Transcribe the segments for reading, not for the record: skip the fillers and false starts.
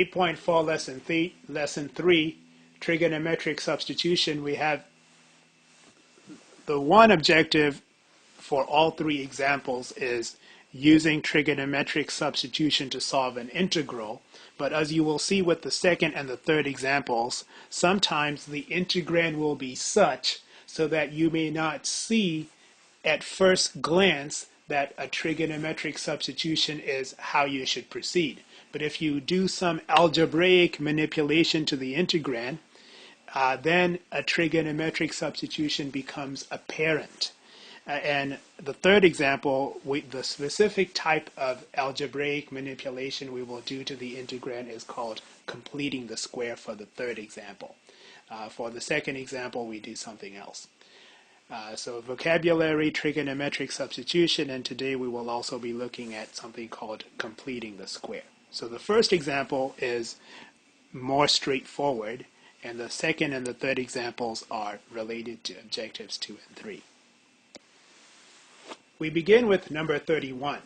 8.4 lesson 3, trigonometric substitution. We have the one objective for all three examples is using trigonometric substitution to solve an integral. But as you will see with the second and the third examples, sometimes the integrand will be such so that you may not see at first glance that a trigonometric substitution is how you should proceed. But if you do some algebraic manipulation to the integrand, then a trigonometric substitution becomes apparent. And the third example, the specific type of algebraic manipulation we will do to the integrand is called completing the square for the third example. For the second example, we do something else. So vocabulary, trigonometric substitution, and today we will also be looking at something called completing the square. So the first example is more straightforward, and the second and the third examples are related to objectives 2 and 3. We begin with number 31.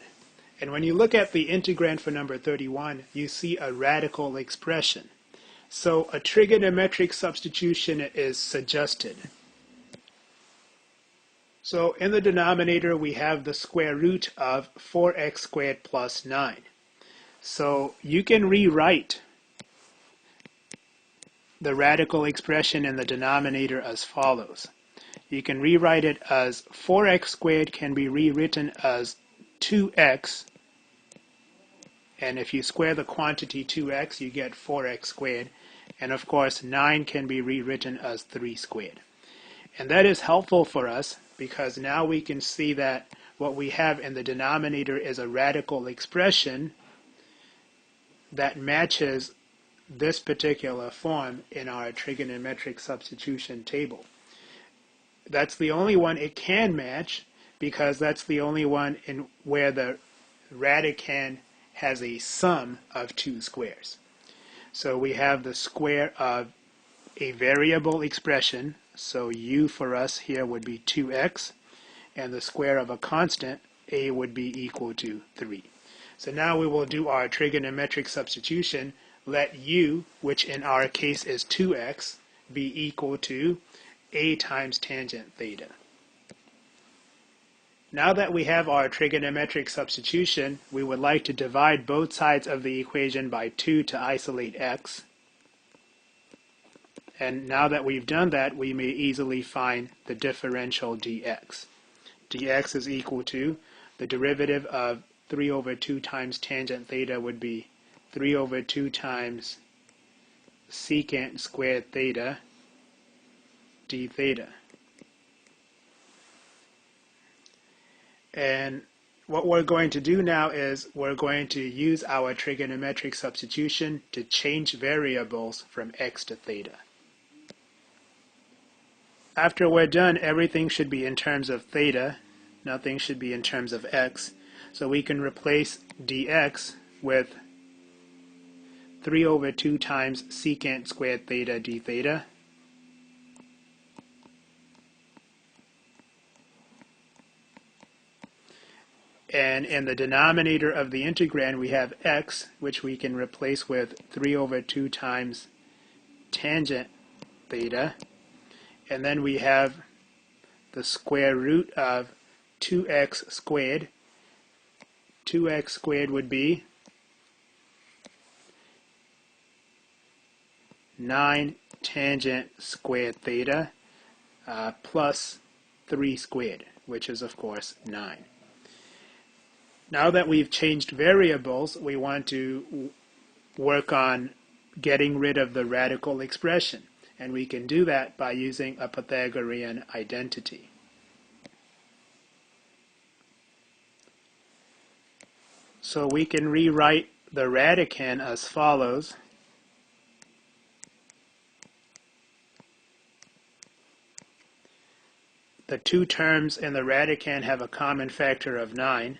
And when you look at the integrand for number 31, you see a radical expression. So a trigonometric substitution is suggested. So in the denominator, we have the square root of 4x squared plus 9. So you can rewrite the radical expression in the denominator as follows. You can rewrite it as 4x squared can be rewritten as 2x, and if you square the quantity 2x, you get 4x squared, and of course 9 can be rewritten as 3 squared. And that is helpful for us because now we can see that what we have in the denominator is a radical expression that matches this particular form in our trigonometric substitution table. That's the only one it can match because that's the only one in where the radicand has a sum of two squares. So we have the square of a variable expression, so u for us here would be 2x, and the square of a constant, a, would be equal to 3. So now we will do our trigonometric substitution. Let u, which in our case is 2x, be equal to a times tangent theta. Now that we have our trigonometric substitution, we would like to divide both sides of the equation by 2 to isolate x. And now that we've done that, we may easily find the differential dx. dx is equal to the derivative of 3 over 2 times tangent theta would be 3 over 2 times secant squared theta d theta. And what we're going to do now is we're going to use our trigonometric substitution to change variables from x to theta. After we're done, everything should be in terms of theta. Nothing should be in terms of x. So we can replace dx with 3 over 2 times secant squared theta d theta. And in the denominator of the integrand, we have x, which we can replace with 3 over 2 times tangent theta. And then we have the square root of 2x squared. 2x squared would be 9 tangent squared theta plus 3 squared, which is, of course, 9. Now that we've changed variables, we want to work on getting rid of the radical expression. And we can do that by using a Pythagorean identity. So we can rewrite the radicand as follows. The two terms in the radicand have a common factor of 9.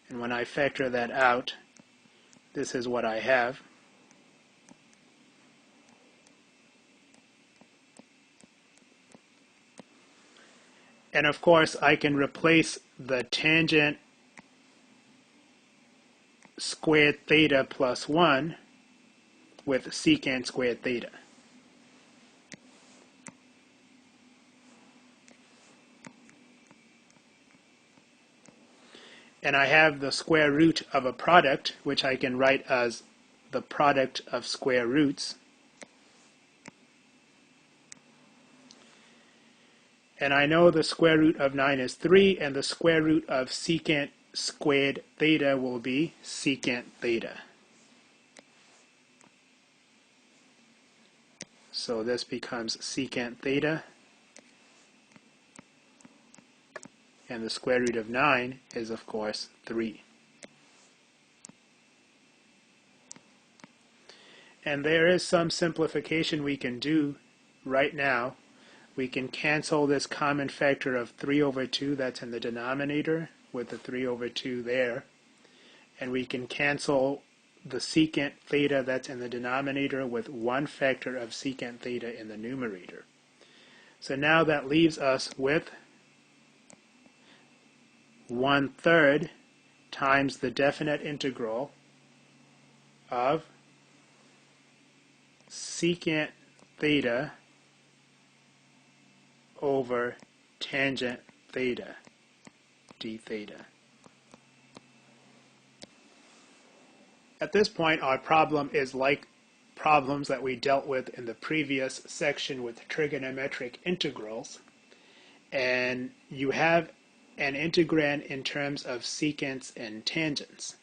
And when I factor that out, this is what I have. And of course, I can replace the tangent squared theta plus 1 with secant squared theta. And I have the square root of a product, which I can write as the product of square roots. And I know the square root of 9 is 3, and the square root of secant squared theta will be secant theta. So this becomes secant theta. And the square root of 9 is, of course, 3. And there is some simplification we can do right now. We can cancel this common factor of 3 over 2 that's in the denominator with the 3 over 2 there. And we can cancel the secant theta that's in the denominator with one factor of secant theta in the numerator. So now that leaves us with 1/3 times the definite integral of secant theta over tangent theta d theta. At this point, our problem is like problems that we dealt with in the previous section with trigonometric integrals. And you have an integrand in terms of secants and tangents.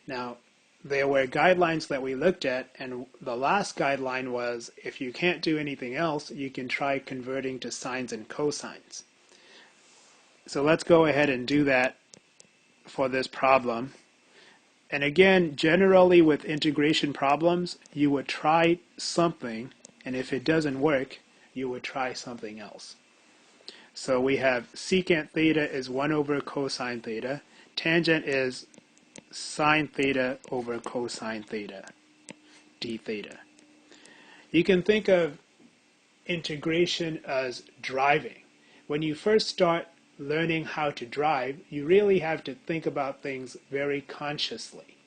Now, there were guidelines that we looked at, and the last guideline was if you can't do anything else, you can try converting to sines and cosines. So let's go ahead and do that for this problem. And again, generally with integration problems, you would try something, and if it doesn't work, you would try something else. So we have secant theta is 1 over cosine theta. Tangent is sine theta over cosine theta, d theta. You can think of integration as driving. When you first start learning how to drive, you really have to think about things very consciously.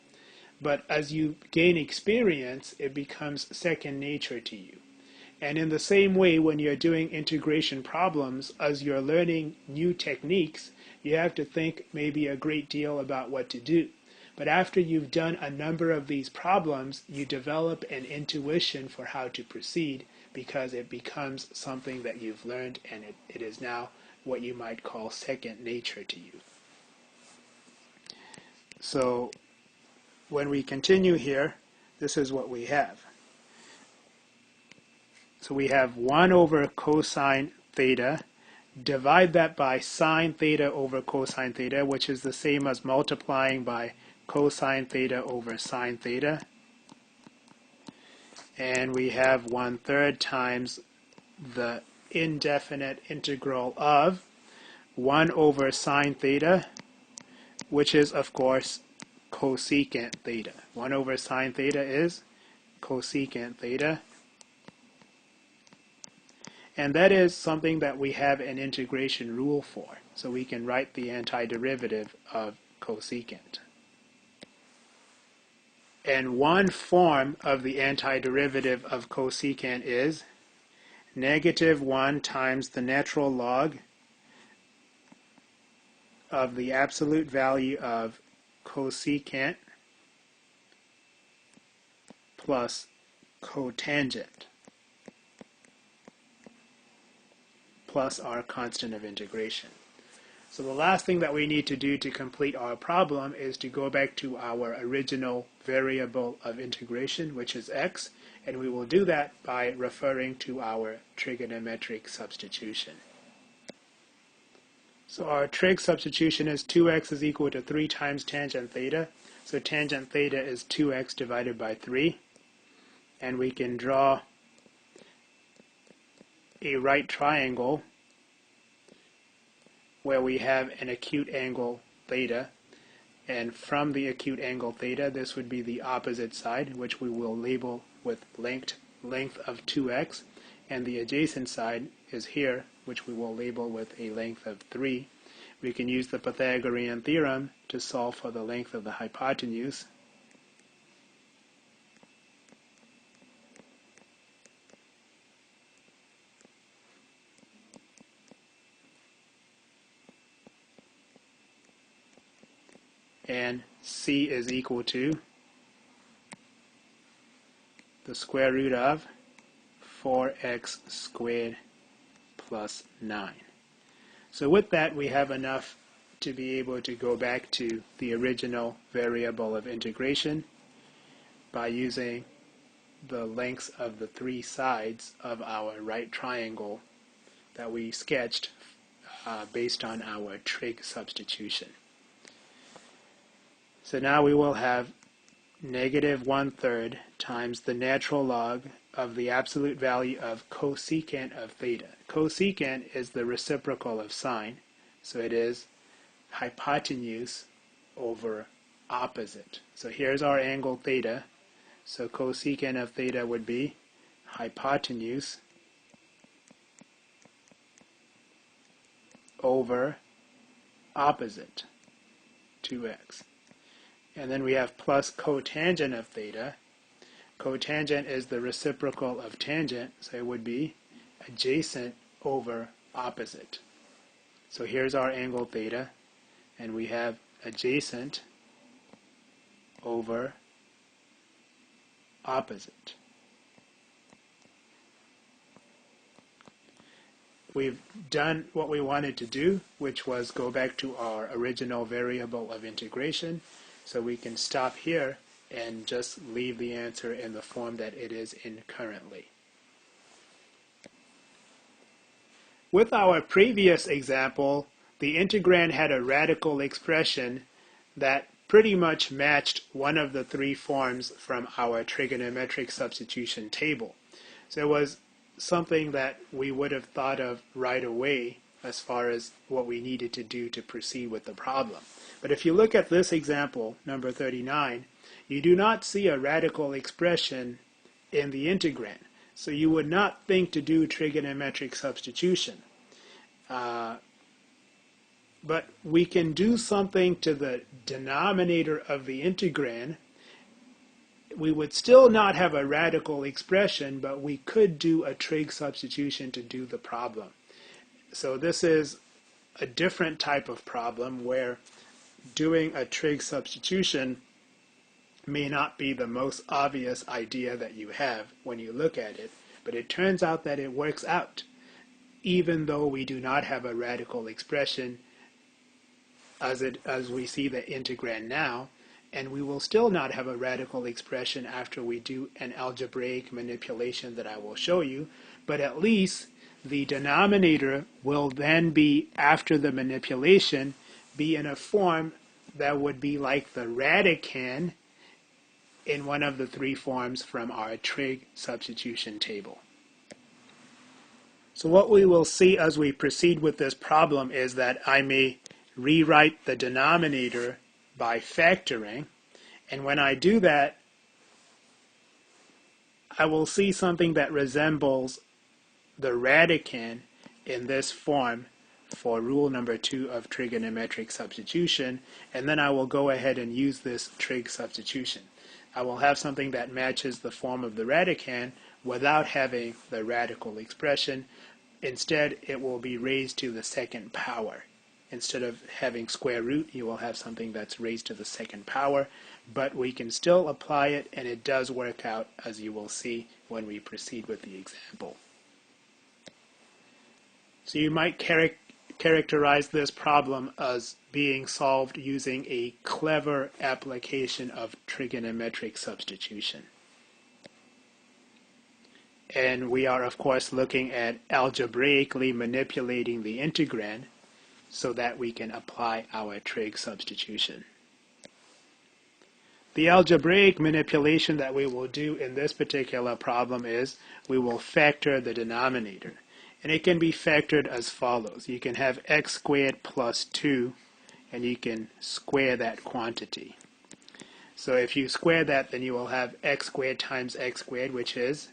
But as you gain experience, it becomes second nature to you. And in the same way, when you're doing integration problems, as you're learning new techniques, you have to think maybe a great deal about what to do. But after you've done a number of these problems, you develop an intuition for how to proceed because it becomes something that you've learned, and it is now what you might call second nature to you. So when we continue here, this is what we have. So we have 1 over cosine theta. Divide that by sine theta over cosine theta, which is the same as multiplying by cosine theta over sine theta. And we have 1/3 times the indefinite integral of 1 over sine theta, which is, of course, cosecant theta. 1 over sine theta is cosecant theta. And that is something that we have an integration rule for. So we can write the antiderivative of cosecant. And one form of the antiderivative of cosecant is -1 times the natural log of the absolute value of cosecant plus cotangent plus our constant of integration. So the last thing that we need to do to complete our problem is to go back to our original variable of integration, which is x, and we will do that by referring to our trigonometric substitution. So our trig substitution is 2x is equal to 3 times tangent theta. So tangent theta is 2x divided by 3. And we can draw a right triangle where we have an acute angle theta, and from the acute angle theta, this would be the opposite side, which we will label with length of 2x, and the adjacent side is here, which we will label with a length of 3. We can use the Pythagorean theorem to solve for the length of the hypotenuse, and c is equal to the square root of 4x squared plus 9. So with that, we have enough to be able to go back to the original variable of integration by using the lengths of the three sides of our right triangle that we sketched based on our trig substitution. So now we will have negative 1/3 times the natural log of the absolute value of cosecant of theta. Cosecant is the reciprocal of sine, so it is hypotenuse over opposite. So here's our angle theta. So cosecant of theta would be hypotenuse over opposite, 2x. And then we have plus cotangent of theta. Cotangent is the reciprocal of tangent, so it would be adjacent over opposite. So here's our angle theta, and we have adjacent over opposite. We've done what we wanted to do, which was go back to our original variable of integration. So we can stop here and just leave the answer in the form that it is in currently. With our previous example, the integrand had a radical expression that pretty much matched one of the three forms from our trigonometric substitution table. So it was something that we would have thought of right away as far as what we needed to do to proceed with the problem. But if you look at this example, number 39, you do not see a radical expression in the integrand. So you would not think to do trigonometric substitution. But we can do something to the denominator of the integrand. We would still not have a radical expression, but we could do a trig substitution to do the problem. So this is a different type of problem where doing a trig substitution may not be the most obvious idea that you have when you look at it, but it turns out that it works out, even though we do not have a radical expression as we see the integrand now, and we will still not have a radical expression after we do an algebraic manipulation that I will show you, but at least the denominator will then be, after the manipulation, be in a form that would be like the radicand in one of the three forms from our trig substitution table. So what we will see as we proceed with this problem is that I may rewrite the denominator by factoring, and when I do that, I will see something that resembles the radicand in this form for rule number 2 of trigonometric substitution, and then I will go ahead and use this trig substitution. I will have something that matches the form of the radicand without having the radical expression. Instead, it will be raised to the second power. Instead of having square root, you will have something that's raised to the second power, but we can still apply it, and it does work out, as you will see when we proceed with the example. So you might characterize this problem as being solved using a clever application of trigonometric substitution. And we are, of course, looking at algebraically manipulating the integrand so that we can apply our trig substitution. The algebraic manipulation that we will do in this particular problem is we will factor the denominator. And it can be factored as follows. You can have x squared plus 2, and you can square that quantity. So if you square that, then you will have x squared times x squared, which is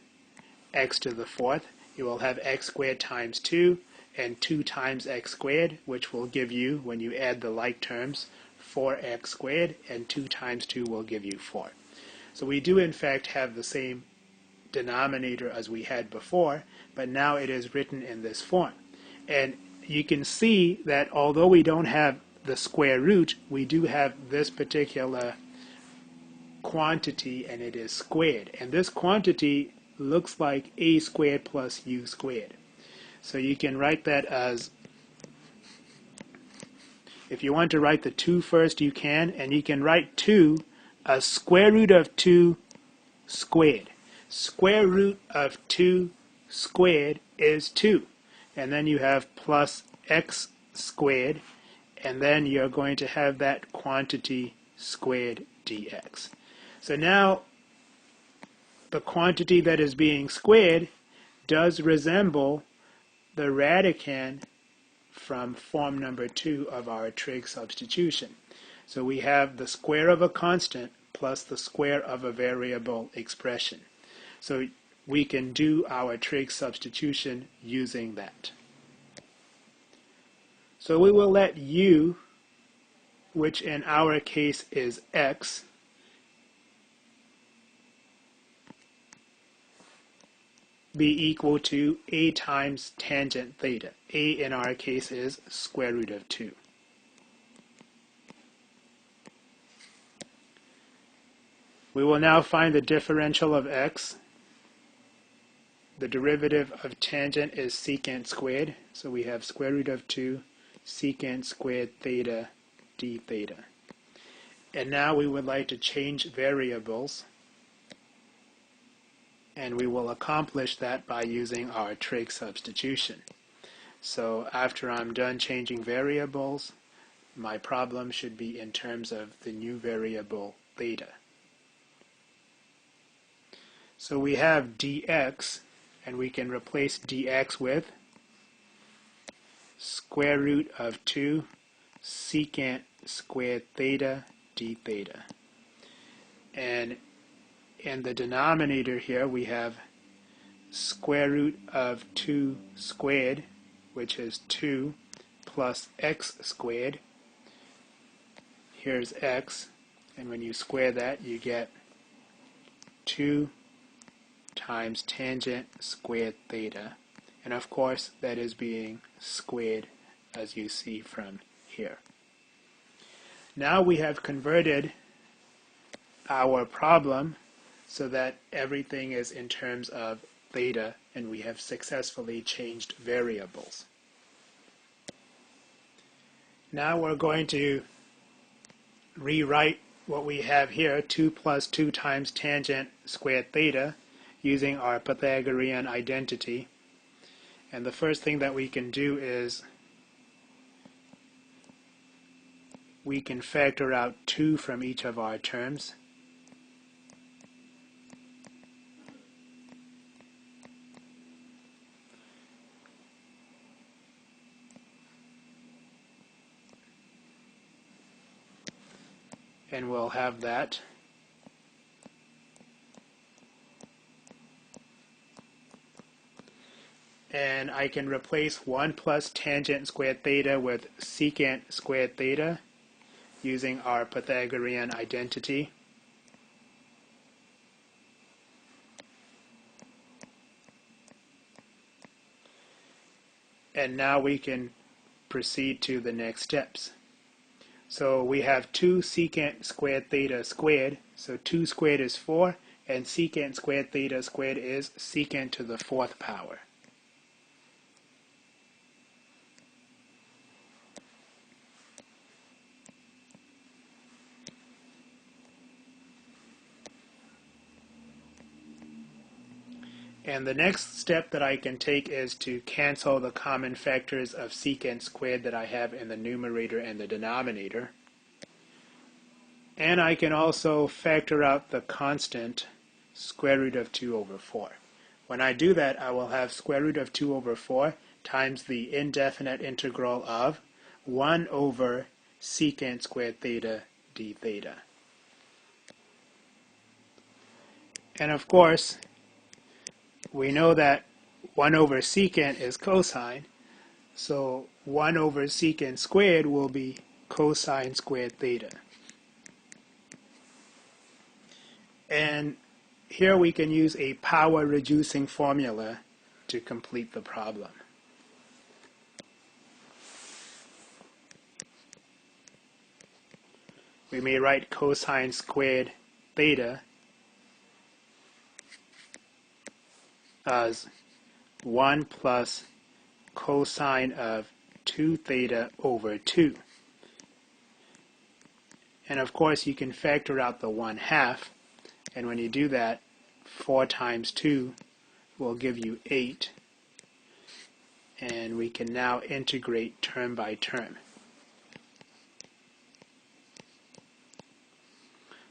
x to the 4th. You will have x squared times 2, and 2 times x squared, which will give you, when you add the like terms, 4x squared, and 2 times 2 will give you 4. So we do, in fact, have the same denominator as we had before, but now it is written in this form. And you can see that although we don't have the square root, we do have this particular quantity, and it is squared. And this quantity looks like a squared plus u squared. So you can write that as, if you want to write the 2 first, you can, and you can write 2 as square root of 2 squared. Square root of 2 squared is 2. And then you have plus x squared, and then you're going to have that quantity squared dx. So now the quantity that is being squared does resemble the radicand from form number 2 of our trig substitution. So we have the square of a constant plus the square of a variable expression. So we can do our trig substitution using that. So we will let u, which in our case is x, be equal to a times tangent theta. A in our case is square root of 2. We will now find the differential of x. The derivative of tangent is secant squared, so we have square root of 2 secant squared theta d theta. And now we would like to change variables, and we will accomplish that by using our trig substitution. So after I'm done changing variables, my problem should be in terms of the new variable theta. So we have dx, and we can replace dx with square root of 2 secant squared theta d theta. And in the denominator here we have square root of 2 squared, which is 2, plus x squared. Here's x, and when you square that you get 2 times tangent squared theta. And of course that is being squared, as you see from here. Now we have converted our problem so that everything is in terms of theta, and we have successfully changed variables. Now we're going to rewrite what we have here, 2 plus 2 times tangent squared theta, using our Pythagorean identity. And the first thing that we can do is we can factor out 2 from each of our terms. And we'll have that. And I can replace 1 plus tangent squared theta with secant squared theta using our Pythagorean identity. And now we can proceed to the next steps. So we have 2 secant squared theta squared, so 2 squared is 4, and secant squared theta squared is secant to the 4th power. And the next step that I can take is to cancel the common factors of secant squared that I have in the numerator and the denominator. And I can also factor out the constant square root of 2 over 4. When I do that, I will have square root of 2 over 4 times the indefinite integral of 1 over secant squared theta d theta. And of course, we know that 1 over secant is cosine, so 1 over secant squared will be cosine squared theta. And here we can use a power reducing formula to complete the problem. we may write cosine squared theta as 1 plus cosine of 2 theta over 2. And of course, you can factor out the 1/2, and when you do that, 4 times 2 will give you 8. And we can now integrate term by term.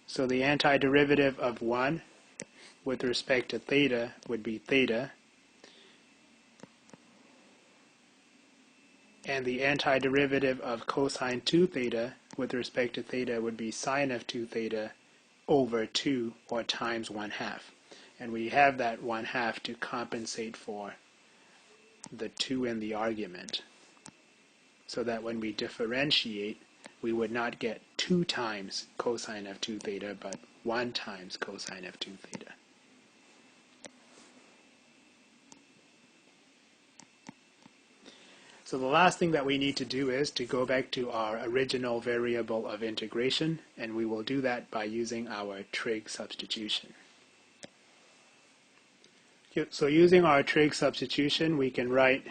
So the antiderivative of 1 with respect to theta would be theta. And the antiderivative of cosine 2 theta with respect to theta would be sine of 2 theta over 2, or times 1/2. And we have that 1/2 to compensate for the 2 in the argument, so that when we differentiate, we would not get 2 times cosine of 2 theta, but 1 times cosine of 2 theta. So the last thing that we need to do is to go back to our original variable of integration, and we will do that by using our trig substitution. So using our trig substitution, we can write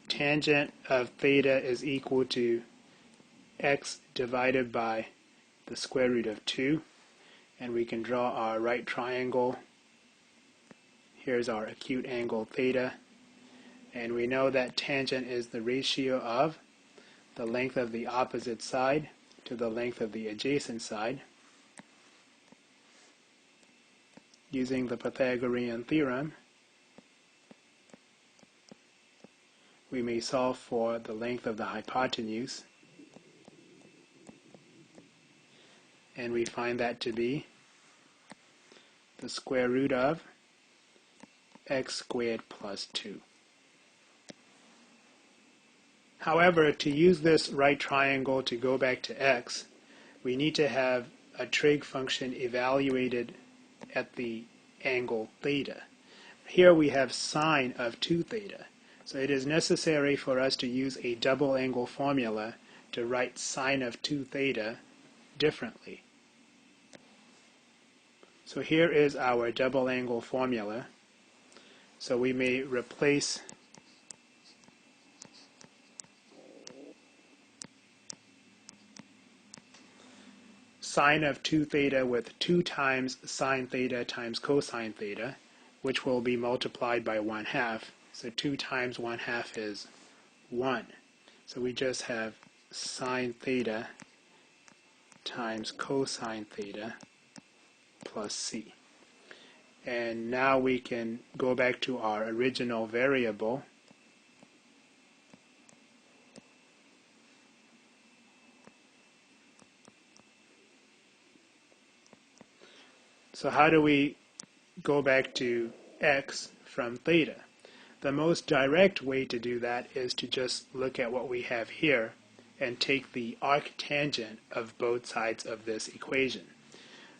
tangent of theta is equal to x divided by the square root of 2, and we can draw our right triangle. Here's our acute angle theta, and we know that tangent is the ratio of the length of the opposite side to the length of the adjacent side. Using the Pythagorean theorem, we may solve for the length of the hypotenuse, and we find that to be the square root of x squared plus 2. However, to use this right triangle to go back to x, we need to have a trig function evaluated at the angle theta. Here we have sine of 2 theta. So it is necessary for us to use a double angle formula to write sine of 2 theta differently. So here is our double angle formula. So we may replace sine of 2 theta with 2 times sine theta times cosine theta, which will be multiplied by 1/2. So 2 times 1/2 is 1. So we just have sine theta times cosine theta plus c. And now we can go back to our original variable. So how do we go back to x from theta? The most direct way to do that is to just look at what we have here and take the arctangent of both sides of this equation.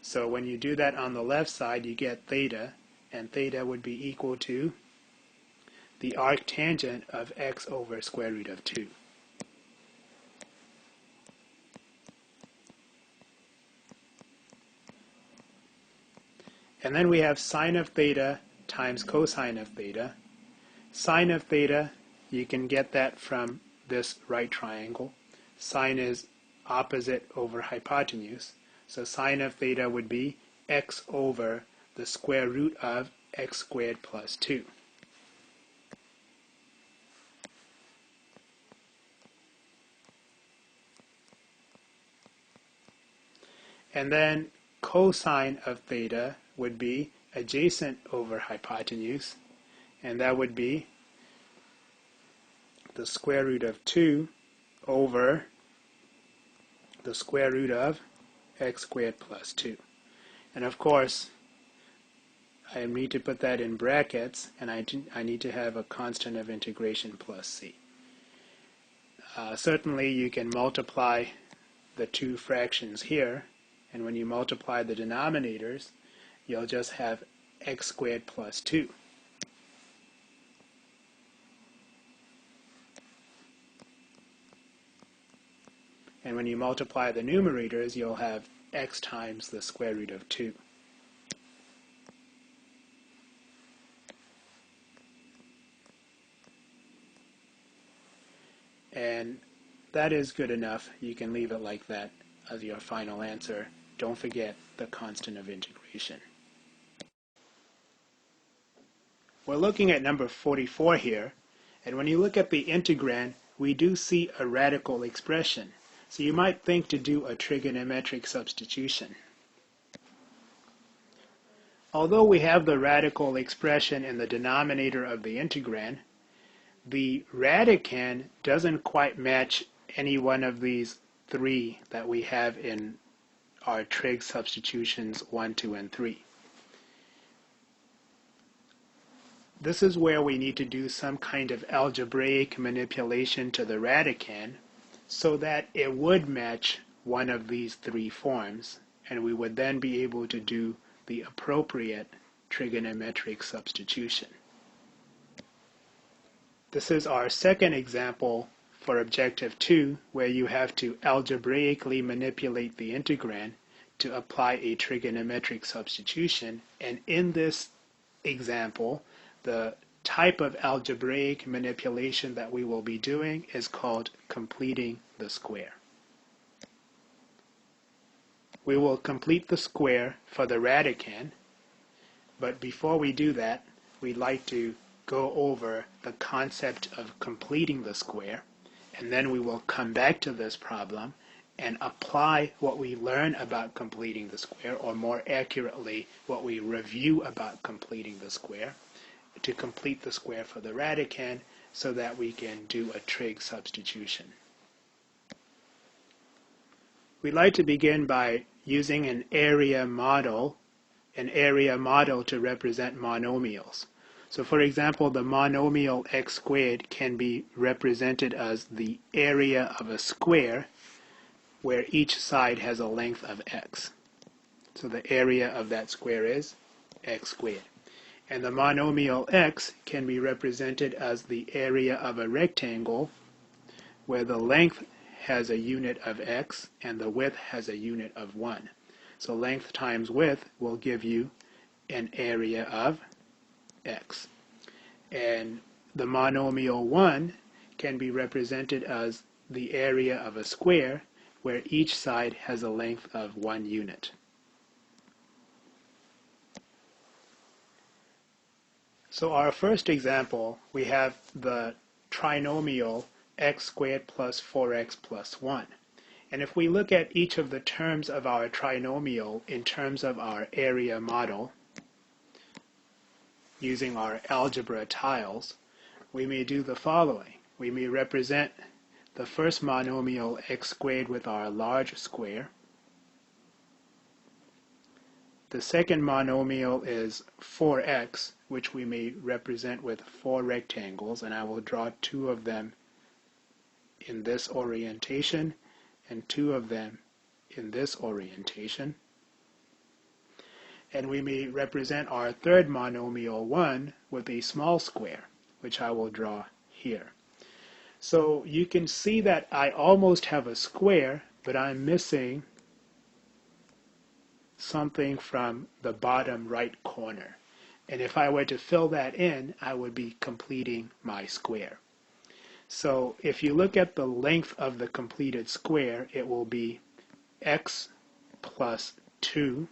So when you do that on the left side, you get theta, and theta would be equal to the arctangent of x over square root of 2. And then we have sine of theta times cosine of theta. Sine of theta, you can get that from this right triangle. Sine is opposite over hypotenuse. So sine of theta would be x over the square root of x squared plus 2. And then cosine of theta would be adjacent over hypotenuse, and that would be the square root of 2 over the square root of x squared plus 2. And of course, I need to put that in brackets, and I need to have a constant of integration plus c. Certainly you can multiply the two fractions here, and when you multiply the denominators, you'll just have x squared plus 2. And when you multiply the numerators, you'll have x times the square root of 2. And that is good enough. You can leave it like that as your final answer. Don't forget the constant of integration. We're looking at number 44 here, and when you look at the integrand, we do see a radical expression. So you might think to do a trigonometric substitution. Although we have the radical expression in the denominator of the integrand, the radicand doesn't quite match any one of these three that we have in our trig substitutions 1, 2, and 3. This is where we need to do some kind of algebraic manipulation to the radicand so that it would match one of these three forms, and we would then be able to do the appropriate trigonometric substitution. This is our second example for objective 2, where you have to algebraically manipulate the integrand to apply a trigonometric substitution. And in this example, the type of algebraic manipulation that we will be doing is called completing the square. We will complete the square for the radicand, but before we do that, we'd like to go over the concept of completing the square, and then we will come back to this problem and apply what we learn about completing the square, or more accurately, what we review about completing the square, to complete the square for the radicand so that we can do a trig substitution. We'd like to begin by using an area model to represent monomials. So for example, the monomial x squared can be represented as the area of a square where each side has a length of x. So the area of that square is x squared. And the monomial x can be represented as the area of a rectangle where the length has a unit of x and the width has a unit of 1. So length times width will give you an area of x. And the monomial 1 can be represented as the area of a square where each side has a length of 1 unit. So our first example, we have the trinomial x squared plus 4x plus 1. And if we look at each of the terms of our trinomial in terms of our area model, using our algebra tiles, we may do the following. We may represent the first monomial x squared with our large square. The second monomial is 4x, which we may represent with 4 rectangles, and I will draw 2 of them in this orientation and 2 of them in this orientation. And we may represent our third monomial 1 with a small square, which I will draw here. So you can see that I almost have a square, but I'm missing something from the bottom right corner. And if I were to fill that in, I would be completing my square. So if you look at the length of the completed square, it will be x plus 2.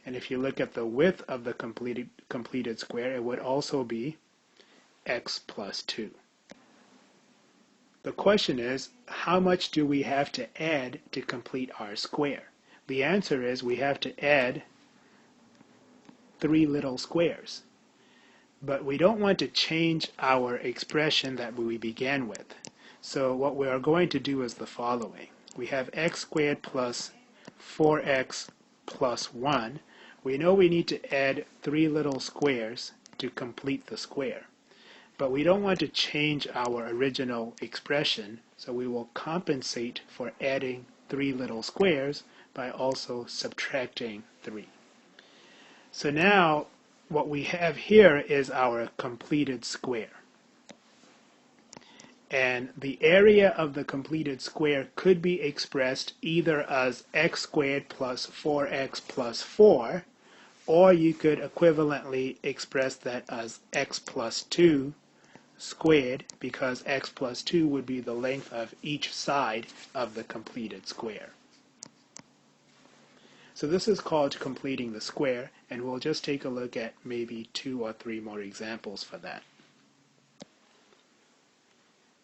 And if you look at the width of the completed square, it would also be x plus 2. The question is, how much do we have to add to complete our square? The answer is we have to add 3 little squares. But we don't want to change our expression that we began with. So what we are going to do is the following. We have x squared plus 4x plus 1. We know we need to add 3 little squares to complete the square. But we don't want to change our original expression, so we will compensate for adding 3 little squares by also subtracting 3. So now what we have here is our completed square. And the area of the completed square could be expressed either as x squared plus 4x plus 4, or you could equivalently express that as x plus 2 squared, because x plus 2 would be the length of each side of the completed square. So this is called completing the square, and we'll just take a look at maybe 2 or 3 more examples for that.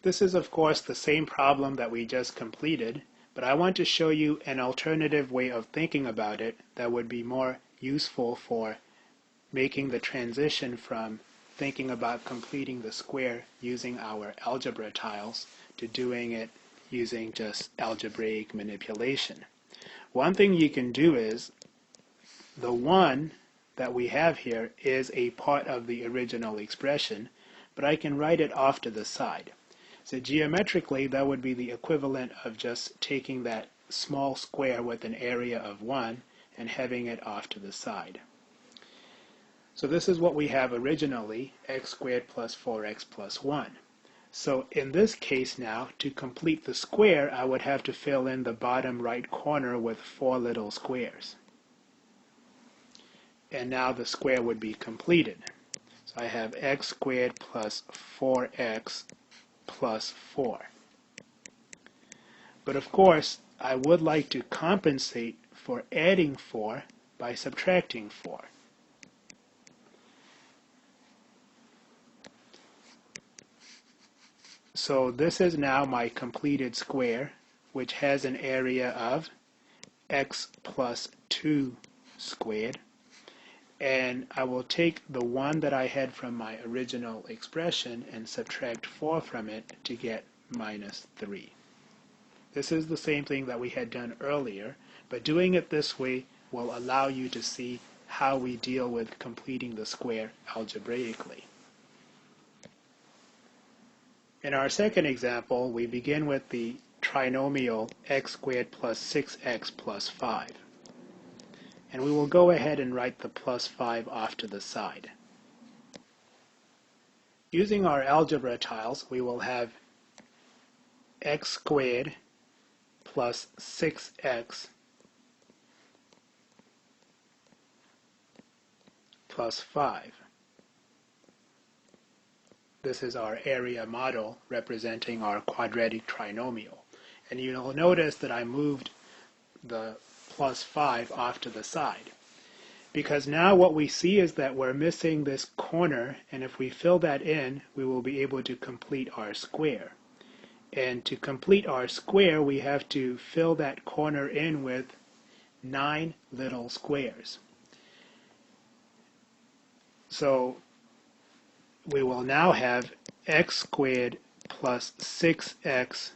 This is, of course, the same problem that we just completed, but I want to show you an alternative way of thinking about it that would be more useful for making the transition from thinking about completing the square using our algebra tiles to doing it using just algebraic manipulation. One thing you can do is, the 1 that we have here is a part of the original expression, but I can write it off to the side. So geometrically, that would be the equivalent of just taking that small square with an area of 1 and having it off to the side. So this is what we have originally, x squared plus 4x plus 1. So in this case now, to complete the square, I would have to fill in the bottom right corner with 4 little squares. And now the square would be completed. So I have x squared plus 4x plus 4. But of course, I would like to compensate for adding 4 by subtracting 4. So this is now my completed square, which has an area of x plus 2 squared. And I will take the 1 that I had from my original expression and subtract 4 from it to get minus 3. This is the same thing that we had done earlier, but doing it this way will allow you to see how we deal with completing the square algebraically. In our second example, we begin with the trinomial x squared plus 6x plus 5. And we will go ahead and write the plus 5 off to the side. Using our algebra tiles, we will have x squared plus 6x plus 5. This is our area model representing our quadratic trinomial. And you'll notice that I moved the plus 5 off to the side, because now what we see is that we're missing this corner, and if we fill that in, we will be able to complete our square. And to complete our square, we have to fill that corner in with 9 little squares. So we will now have x squared plus 6x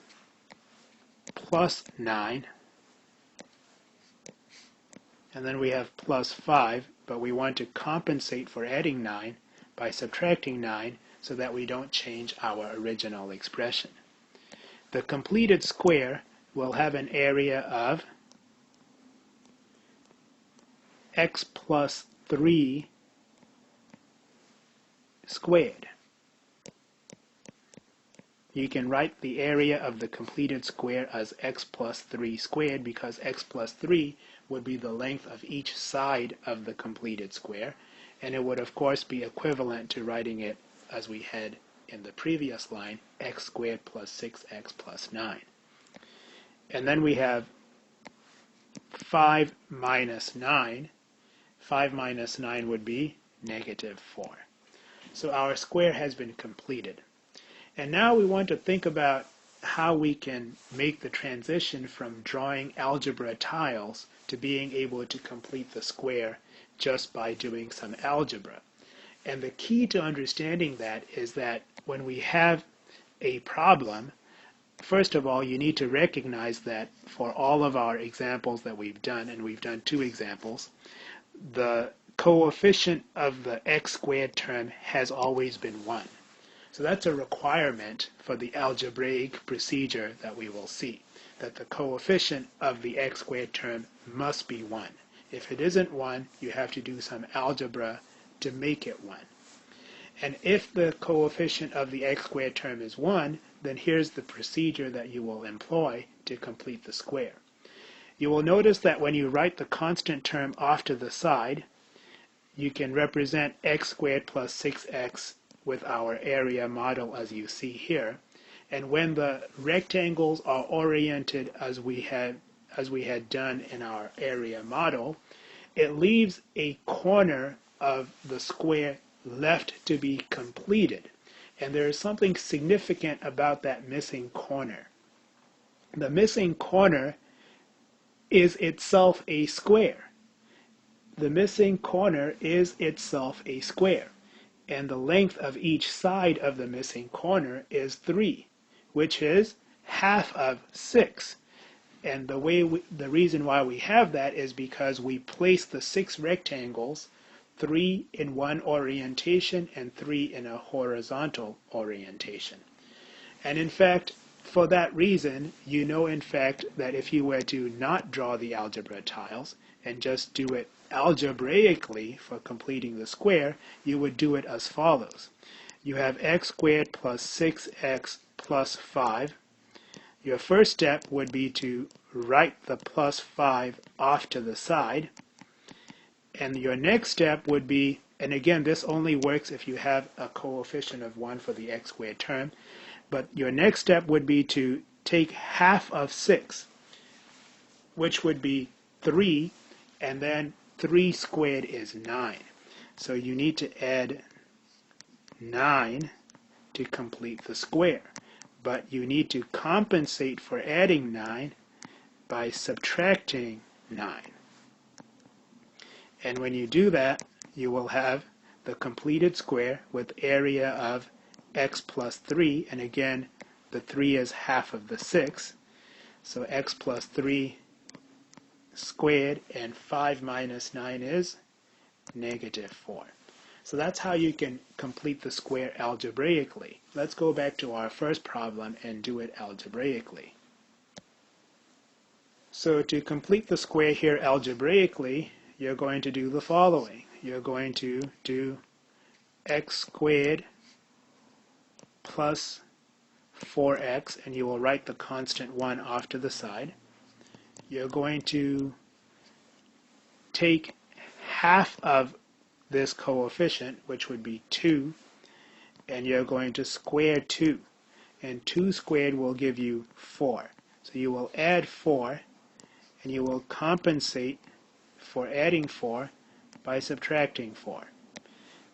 plus 9. And then we have plus 5, but we want to compensate for adding 9 by subtracting 9 so that we don't change our original expression. The completed square will have an area of x plus 3 squared. You can write the area of the completed square as x plus 3 squared, because x plus 3 would be the length of each side of the completed square, and it would of course be equivalent to writing it as we had in the previous line, x squared plus 6x plus 9. And then we have 5 minus 9. 5 minus 9 would be negative 4. So our square has been completed. And now we want to think about how we can make the transition from drawing algebra tiles to being able to complete the square just by doing some algebra. And the key to understanding that is that when we have a problem, first of all, you need to recognize that for all of our examples that we've done, and we've done 2 examples, the coefficient of the x squared term has always been 1. So that's a requirement for the algebraic procedure that we will see, that the coefficient of the x squared term must be 1. If it isn't 1, you have to do some algebra to make it 1. And if the coefficient of the x squared term is 1, then here's the procedure that you will employ to complete the square. You will notice that when you write the constant term off to the side, you can represent x squared plus 6x with our area model as you see here. And when the rectangles are oriented as we had done in our area model, it leaves a corner of the square left to be completed. And there is something significant about that missing corner. The missing corner is itself a square. The missing corner is itself a square. And the length of each side of the missing corner is 3, which is half of 6. And the reason why we have that is because we place the 6 rectangles, 3 in one orientation and 3 in a horizontal orientation. And in fact, for that reason, you know in fact that if you were to not draw the algebra tiles and just do it algebraically for completing the square, you would do it as follows. You have x squared plus 6x plus 5. Your first step would be to write the plus 5 off to the side. And your next step would be, and again this only works if you have a coefficient of 1 for the x squared term, but your next step would be to take half of 6, which would be 3, and then 3 squared is 9. So you need to add 9 to complete the square. But you need to compensate for adding 9 by subtracting 9. And when you do that, you will have the completed square with area of x plus 3, and again the 3 is half of the 6, so x plus 3 squared, and 5 minus 9 is negative 4. So that's how you can complete the square algebraically. Let's go back to our first problem and do it algebraically. So to complete the square here algebraically, you're going to do the following. You're going to do x squared plus 4x, and you will write the constant 1 off to the side. You're going to take half of this coefficient, which would be 2, and you're going to square 2. And 2 squared will give you 4. So you will add 4, and you will compensate for adding 4 by subtracting 4.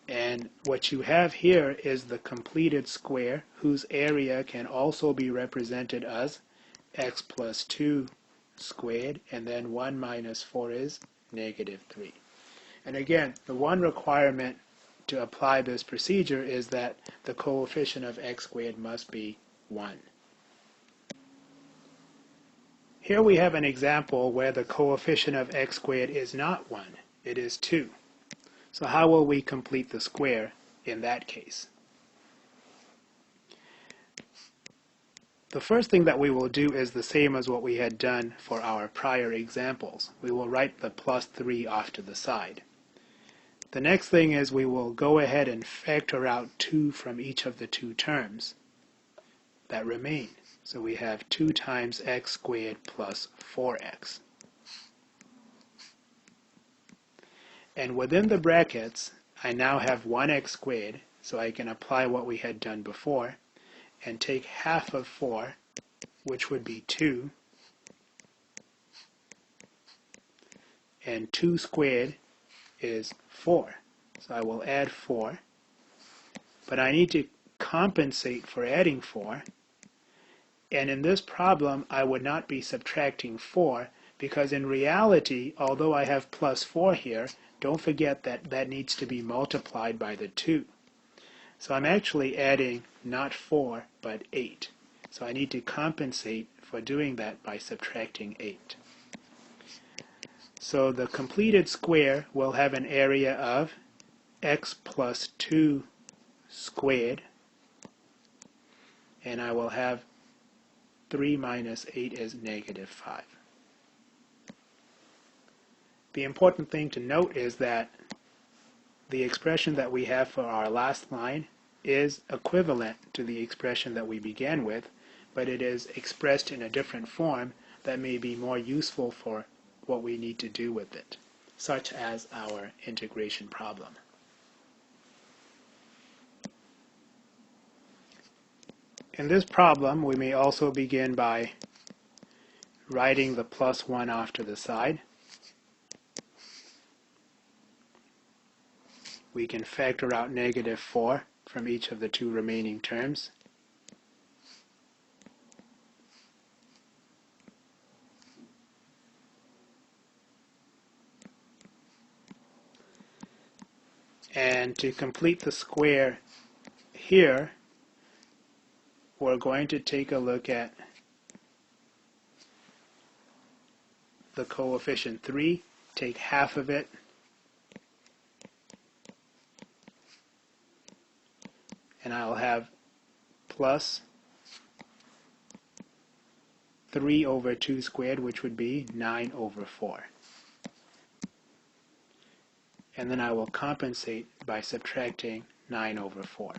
And what you have here is the completed square, whose area can also be represented as x plus 2 squared, and then 1 minus 4 is negative 3. And again, the one requirement to apply this procedure is that the coefficient of x squared must be 1. Here we have an example where the coefficient of x squared is not 1, it is 2. So how will we complete the square in that case? The first thing that we will do is the same as what we had done for our prior examples. We will write the plus 3 off to the side. The next thing is we will go ahead and factor out 2 from each of the 2 terms that remain. So we have 2 times x squared plus 4x. And within the brackets, I now have 1x squared, so I can apply what we had done before, and take half of 4, which would be 2, and 2 squared is 4. So I will add 4, but I need to compensate for adding 4, and in this problem I would not be subtracting 4, because in reality, although I have plus 4 here, don't forget that that needs to be multiplied by the 2. So I'm actually adding not 4, but 8. So I need to compensate for doing that by subtracting 8. So the completed square will have an area of x plus 2 squared, and I will have 3 minus 8 is negative 5. The important thing to note is that the expression that we have for our last line is equivalent to the expression that we began with, but it is expressed in a different form that may be more useful for what we need to do with it, such as our integration problem. In this problem, we may also begin by writing the plus 1 off to the side. We can factor out negative 4 from each of the two remaining terms. And to complete the square here, we're going to take a look at the coefficient 3, take half of it, and I'll have plus 3 over 2 squared, which would be 9 over 4. And then I will compensate by subtracting 9 over 4.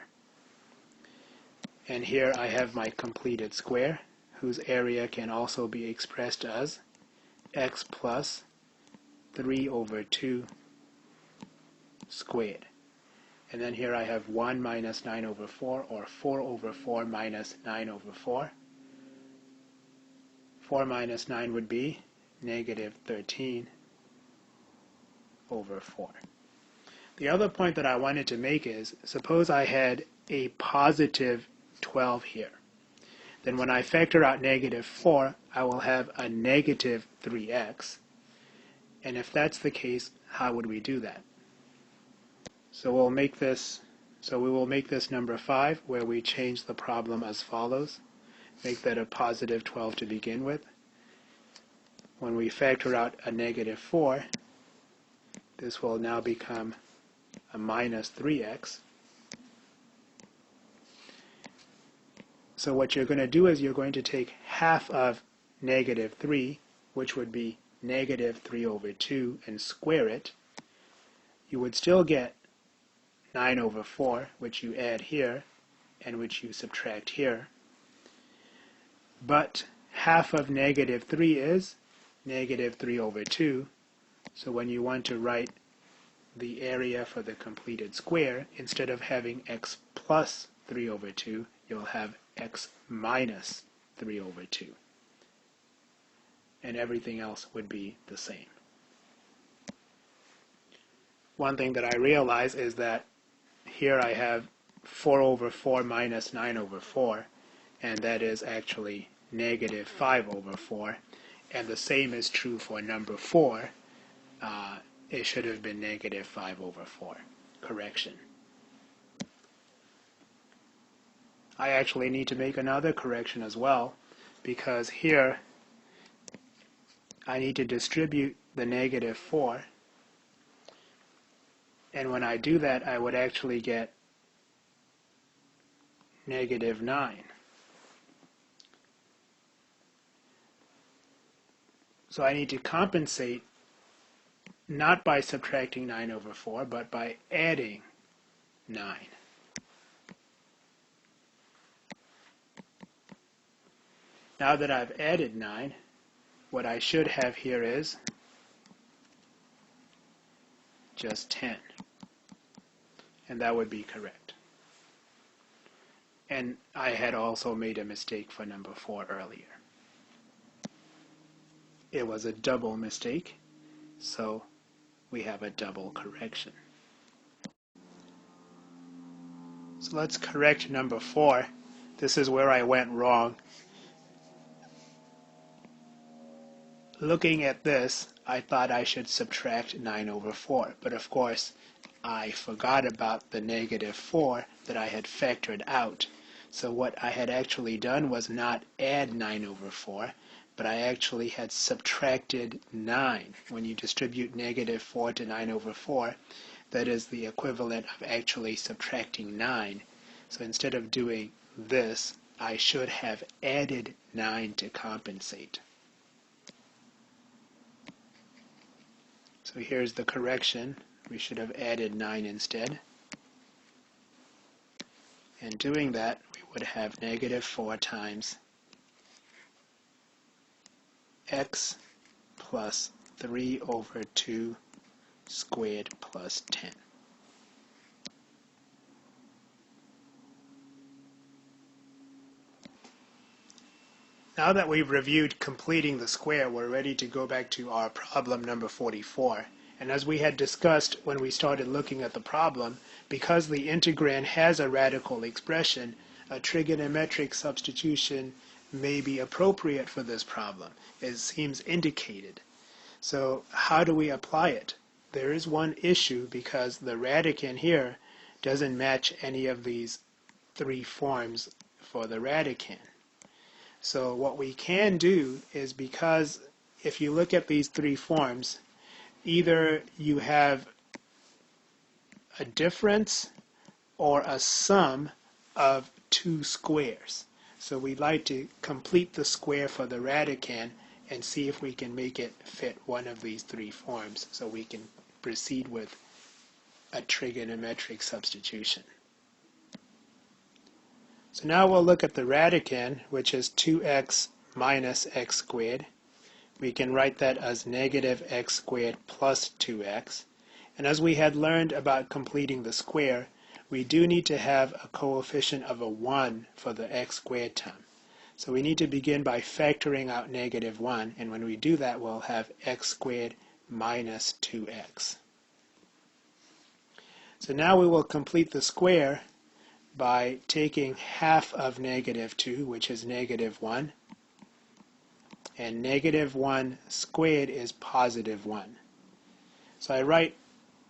And here I have my completed square, whose area can also be expressed as x plus 3 over 2 squared. And then here I have 1 minus 9 over 4, or 4 over 4 minus 9 over 4. 4 minus 9 would be negative 13 over 4. The other point that I wanted to make is, suppose I had a positive 12 here. Then when I factor out negative 4, I will have a negative 3x. And if that's the case, how would we do that? So we will make this number 5, where we change the problem as follows. Make that a positive 12 to begin with. When we factor out a negative 4, this will now become a minus 3x. So what you're going to do is you're going to take half of negative 3, which would be negative 3 over 2, and square it. You would still get 9 over 4, which you add here, and which you subtract here. But half of negative 3 is negative 3 over 2. So when you want to write the area for the completed square, instead of having x plus 3 over 2, you'll have x minus 3 over 2. And everything else would be the same. One thing that I realize is that here I have 4 over 4 minus 9 over 4, and that is actually negative 5 over 4. And the same is true for number 4. It should have been negative 5 over 4. Correction. I actually need to make another correction as well, because here I need to distribute the negative 4, and when I do that I would actually get negative 9. So I need to compensate not by subtracting 9 over 4, but by adding 9. Now that I've added 9, what I should have here is just 10. And that would be correct. And I had also made a mistake for number 4 earlier. It was a double mistake, so we have a double correction. So let's correct number 4. This is where I went wrong. Looking at this, I thought I should subtract 9 over 4, but of course I forgot about the negative 4 that I had factored out. So what I had actually done was not add 9 over 4, but I actually had subtracted 9. When you distribute negative 4 to 9 over 4, that is the equivalent of actually subtracting 9. So instead of doing this, I should have added 9 to compensate. So here's the correction. We should have added 9 instead. And doing that, we would have negative 4 times x plus 3 over 2 squared plus 10. Now that we've reviewed completing the square, we're ready to go back to our problem number 44. And as we had discussed when we started looking at the problem, because the integrand has a radical expression, a trigonometric substitution may be appropriate for this problem. It seems indicated. So how do we apply it? There is one issue because the radicand here doesn't match any of these 3 forms for the radicand. So what we can do is, because if you look at these 3 forms, either you have a difference or a sum of 2 squares. So we'd like to complete the square for the radicand and see if we can make it fit one of these 3 forms so we can proceed with a trigonometric substitution. So now we'll look at the radicand, which is 2x minus x squared. We can write that as negative x squared plus 2x. And as we had learned about completing the square, we do need to have a coefficient of a 1 for the x squared term. So we need to begin by factoring out negative 1, and when we do that, we'll have x squared minus 2x. So now we will complete the square by taking half of negative 2, which is negative 1, and negative 1 squared is positive 1. So I write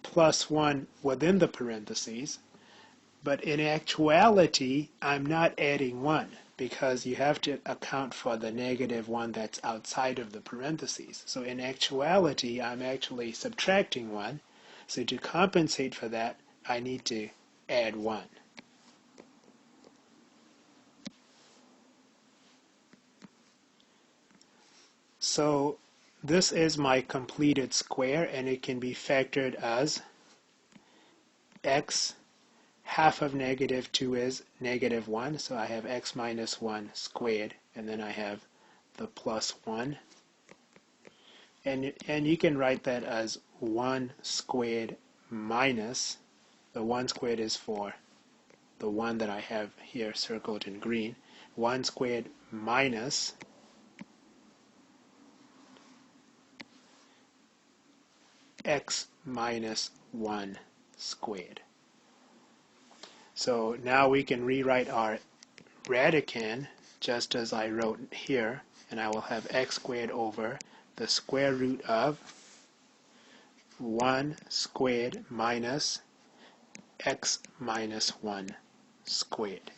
plus 1 within the parentheses, but in actuality, I'm not adding 1, because you have to account for the negative 1 that's outside of the parentheses. So in actuality, I'm actually subtracting 1. So to compensate for that, I need to add 1. So this is my completed square, and it can be factored as x. Half of negative 2 is negative 1, so I have x minus 1 squared, and then I have the plus 1. And you can write that as 1 squared minus, the 1 squared is for the 1 that I have here circled in green, 1 squared minus x minus 1 squared. So now we can rewrite our radicand just as I wrote here, and I will have x squared over the square root of 1 squared minus x minus 1 squared.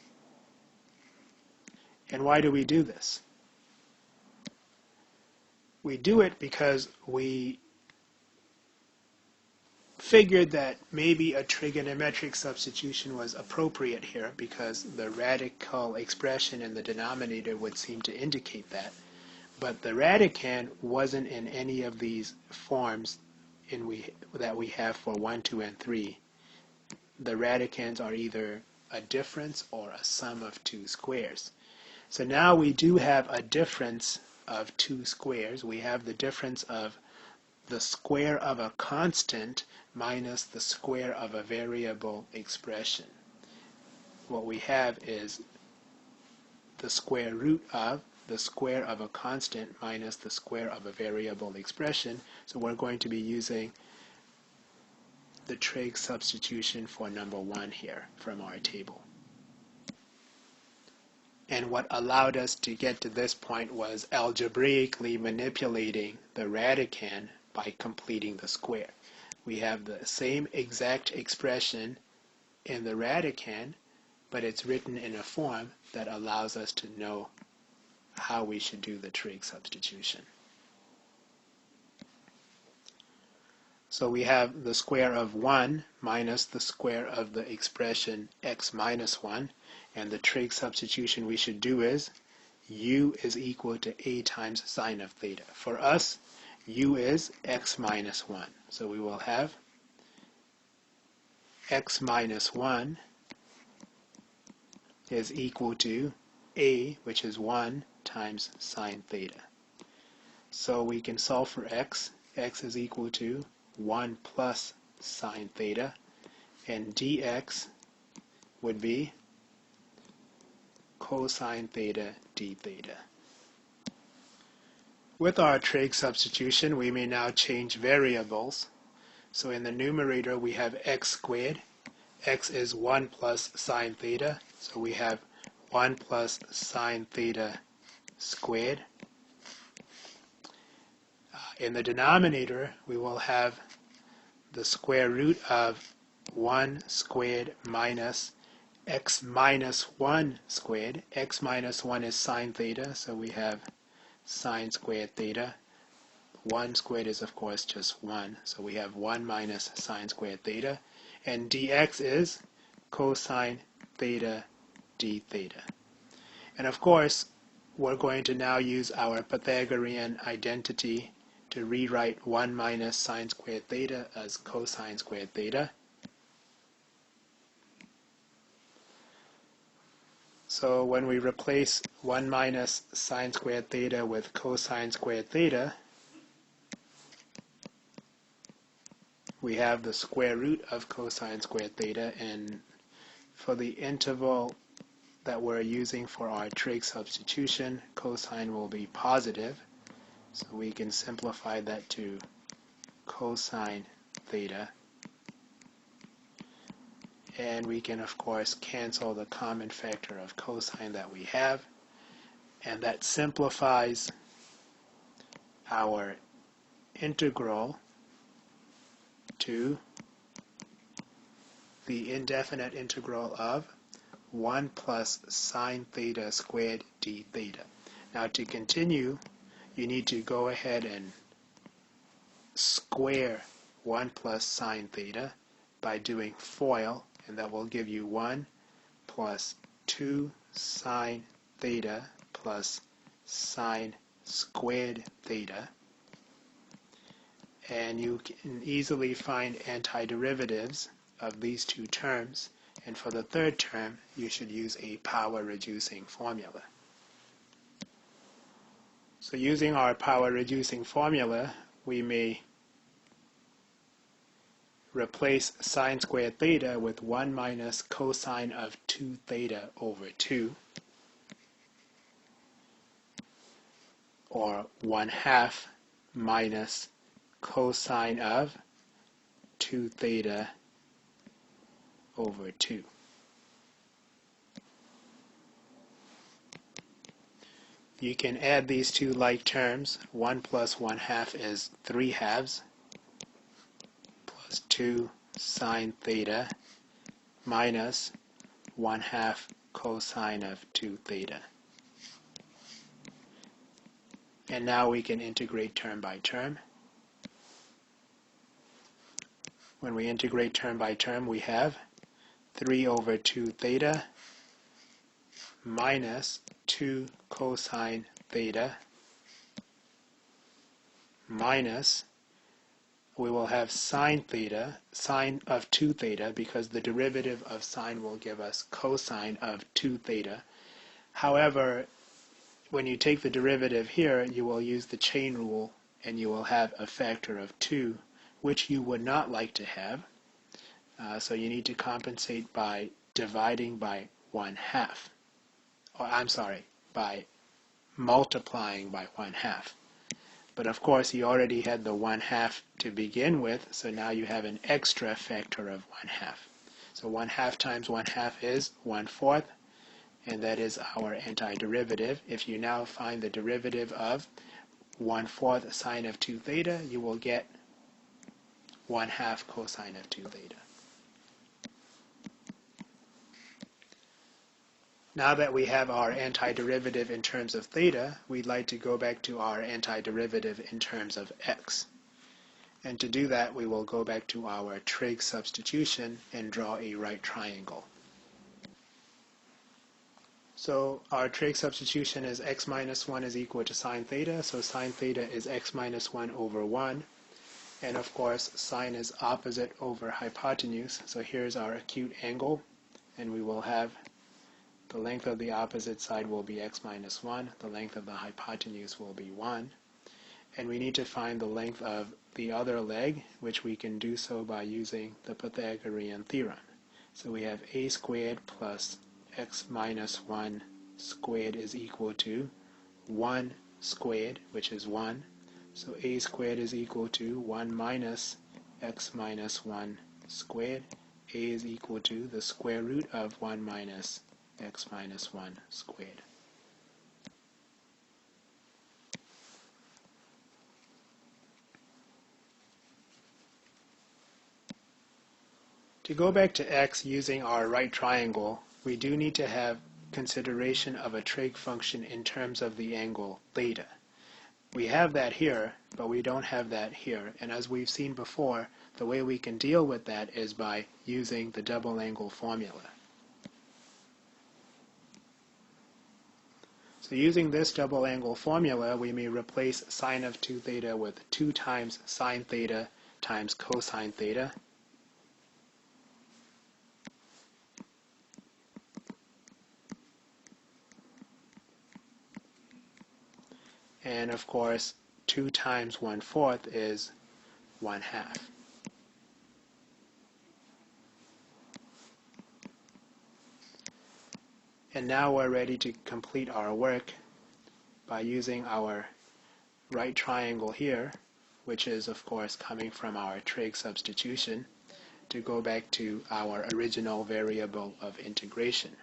And why do we do this? We do it because we figured that maybe a trigonometric substitution was appropriate here, because the radical expression in the denominator would seem to indicate that. But the radicand wasn't in any of these forms that we have for 1, 2, and 3. The radicands are either a difference or a sum of 2 squares. So now we do have a difference of 2 squares. We have the difference of the square of a constant minus the square of a variable expression. What we have is the square root of the square of a constant minus the square of a variable expression. So we're going to be using the trig substitution for number 1 here from our table. And what allowed us to get to this point was algebraically manipulating the radicand by completing the square. We have the same exact expression in the radicand, but it's written in a form that allows us to know how we should do the trig substitution. So we have the square of 1 minus the square of the expression x minus 1, and the trig substitution we should do is u is equal to a times sine of theta. For us, u is x minus 1. So we will have x minus 1 is equal to a, which is 1 times sine theta. So we can solve for x. X is equal to 1 plus sine theta, and dx would be cosine theta d theta. With our trig substitution, we may now change variables. So in the numerator, we have x squared. X is 1 plus sine theta, so we have 1 plus sine theta squared. In the denominator, we will have the square root of 1 squared minus x minus 1 squared. X minus 1 is sine theta, so we have sine squared theta. 1 squared is, of course, just 1, so we have 1 minus sine squared theta. And dx is cosine theta d theta. And of course, we're going to now use our Pythagorean identity to rewrite 1 minus sine squared theta as cosine squared theta. So when we replace 1 minus sine squared theta with cosine squared theta, we have the square root of cosine squared theta, and for the interval that we're using for our trig substitution, cosine will be positive, so we can simplify that to cosine theta, and we can of course cancel the common factor of cosine that we have, and that simplifies our integral to the indefinite integral of 1 plus sine theta squared d theta. Now to continue, you need to go ahead and square 1 plus sine theta by doing FOIL, and that will give you 1 plus 2 sine theta plus sine squared theta. And you can easily find antiderivatives of these two terms, and for the third term you should use a power reducing formula. So using our power reducing formula, we may replace sine squared theta with 1 minus cosine of 2 theta over 2, or 1/2 minus cosine of 2 theta over 2. You can add these two like terms. 1 plus 1/2 is 3/2 plus 2 sine theta minus 1/2 cosine of 2 theta. And now we can integrate term by term. When we integrate term by term, we have 3 over 2 theta minus 2 cosine theta minus, we will have sine theta, sine of 2 theta, because the derivative of sine will give us cosine of 2 theta. However, when you take the derivative here, you will use the chain rule, and you will have a factor of 2, which you would not like to have. So you need to compensate by dividing by 1/2. Or I'm sorry, by multiplying by 1/2. But of course you already had the 1/2 to begin with, so now you have an extra factor of 1/2. So 1/2 times 1/2 is 1/4, and that is our antiderivative. If you now find the derivative of 1/4 sine of 2 theta, you will get 1/2 cosine of 2 theta. Now that we have our antiderivative in terms of theta, we'd like to go back to our antiderivative in terms of x. And to do that, we will go back to our trig substitution and draw a right triangle. So our trig substitution is x minus 1 is equal to sine theta, so sine theta is x minus 1 over 1. And of course, sine is opposite over hypotenuse, so here's our acute angle, and we will have The length of the opposite side will be x minus 1. The length of the hypotenuse will be 1. And we need to find the length of the other leg, which we can do so by using the Pythagorean theorem. So we have a squared plus x minus 1 squared is equal to 1 squared, which is 1. So a squared is equal to 1 minus x minus 1 squared. A is equal to the square root of 1 minus x minus 1 squared. To go back to x using our right triangle, we do need to have consideration of a trig function in terms of the angle theta. We have that here, but we don't have that here. And as we've seen before, the way we can deal with that is by using the double angle formula. So using this double angle formula, we may replace sine of 2 theta with 2 times sine theta times cosine theta. And of course, 2 times 1/4 is 1/2. And now we're ready to complete our work by using our right triangle here, which is of course coming from our trig substitution, to go back to our original variable of integration.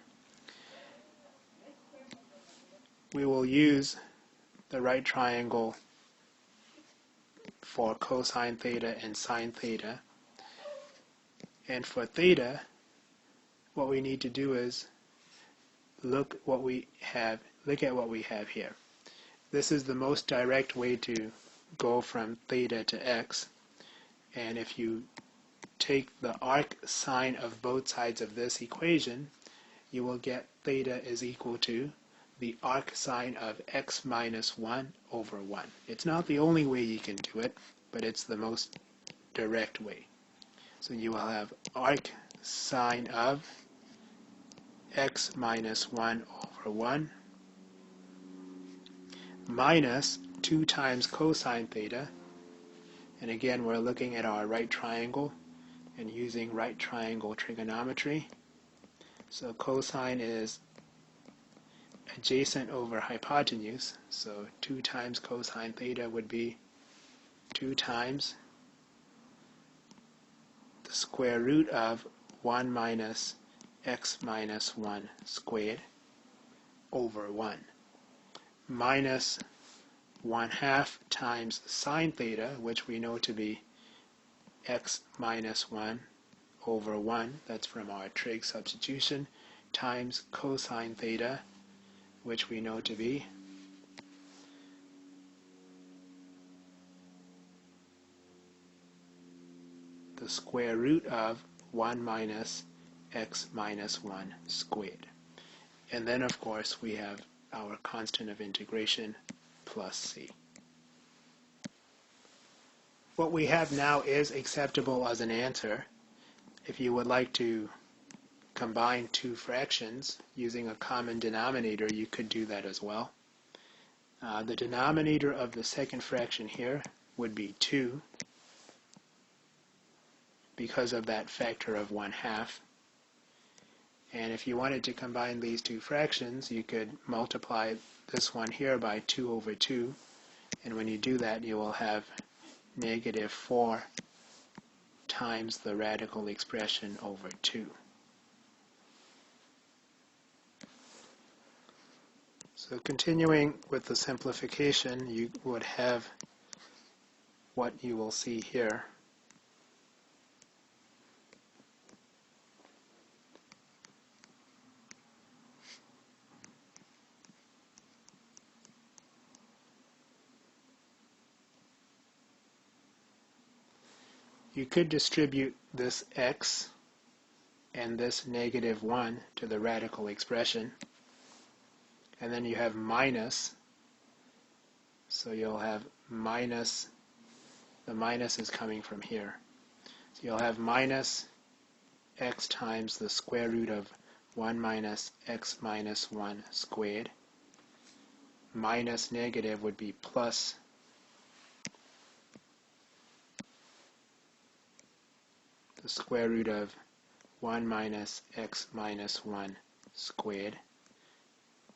We will use the right triangle for cosine theta and sine theta. And for theta, what we need to do is look at what we have here. This is the most direct way to go from theta to x. And if you take the arc sine of both sides of this equation, you will get theta is equal to the arc sine of x minus 1 over 1. It's not the only way you can do it, but it's the most direct way. So you will have arc sine of x minus 1 over 1 minus 2 times cosine theta. And again, we're looking at our right triangle and using right triangle trigonometry. So cosine is adjacent over hypotenuse, so 2 times cosine theta would be 2 times the square root of 1 minus x minus 1 squared over 1 minus 1/2 times sine theta, which we know to be x minus 1 over 1, that's from our trig substitution, times cosine theta, which we know to be the square root of 1 minus x minus 1 squared. And then, of course, we have our constant of integration plus c. What we have now is acceptable as an answer. If you would like to combine two fractions using a common denominator, you could do that as well. The denominator of the second fraction here would be 2 because of that factor of 1/2. And if you wanted to combine these two fractions, you could multiply this one here by 2 over 2. And when you do that, you will have negative 4 times the radical expression over 2. So continuing with the simplification, you would have what you will see here. You could distribute this x and this negative 1 to the radical expression. And then you have minus, so you'll have minus, the minus is coming from here. So you'll have minus x times the square root of 1 minus x minus 1 squared. Minus negative would be plus the square root of 1 minus x minus 1 squared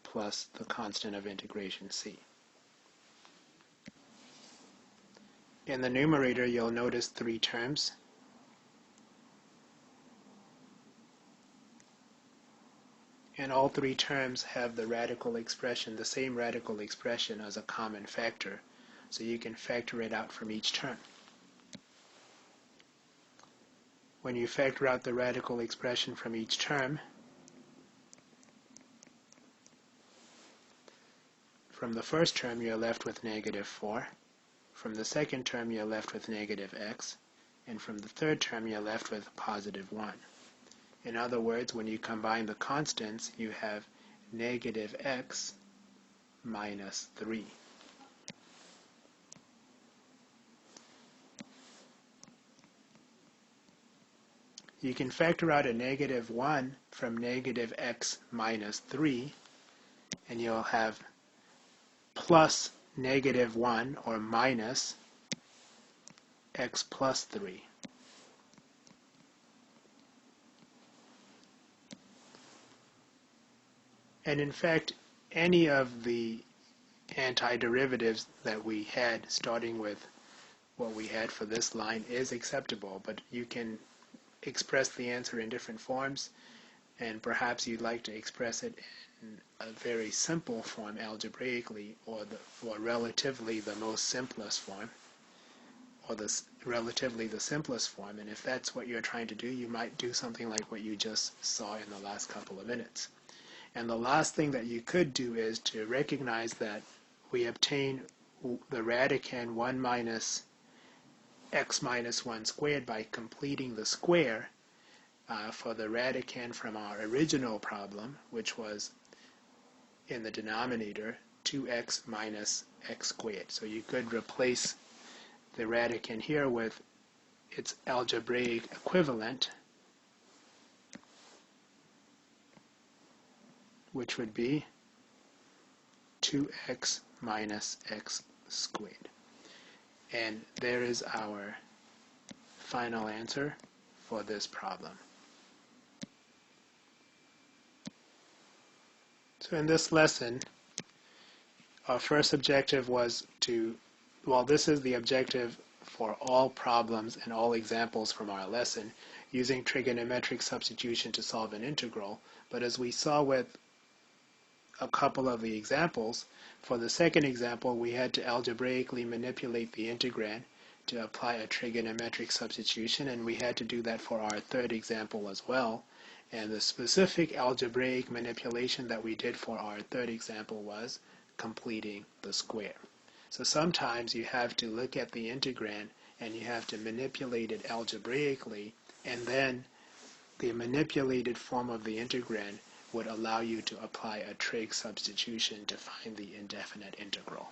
plus the constant of integration c. In the numerator, you'll notice 3 terms. And all 3 terms have the radical expression, the same radical expression as a common factor. So you can factor it out from each term. When you factor out the radical expression from each term, from the first term you're left with negative 4. From the second term you're left with negative x. And from the third term you're left with positive 1. In other words, when you combine the constants, you have negative x minus 3. You can factor out a negative 1 from negative x minus 3, and you'll have plus negative 1, or minus x plus 3. And in fact, any of the antiderivatives that we had, starting with what we had for this line, is acceptable, but you can express the answer in different forms, and perhaps you'd like to express it in a very simple form algebraically, or relatively the most simplest form, or relatively the simplest form. And if that's what you're trying to do, you might do something like what you just saw in the last couple of minutes. And the last thing that you could do is to recognize that we obtain the radicand 1 minus x minus 1 squared by completing the square for the radicand from our original problem, which was in the denominator 2x minus x squared. So you could replace the radicand here with its algebraic equivalent, which would be 2x minus x squared. And there is our final answer for this problem. So in this lesson, our first objective was to, well, this is the objective for all problems and all examples from our lesson, using trigonometric substitution to solve an integral. But as we saw with a couple of the examples, for the second example, we had to algebraically manipulate the integrand to apply a trigonometric substitution, and we had to do that for our third example as well. And the specific algebraic manipulation that we did for our third example was completing the square. So sometimes you have to look at the integrand and you have to manipulate it algebraically, and then the manipulated form of the integrand would allow you to apply a trig substitution to find the indefinite integral.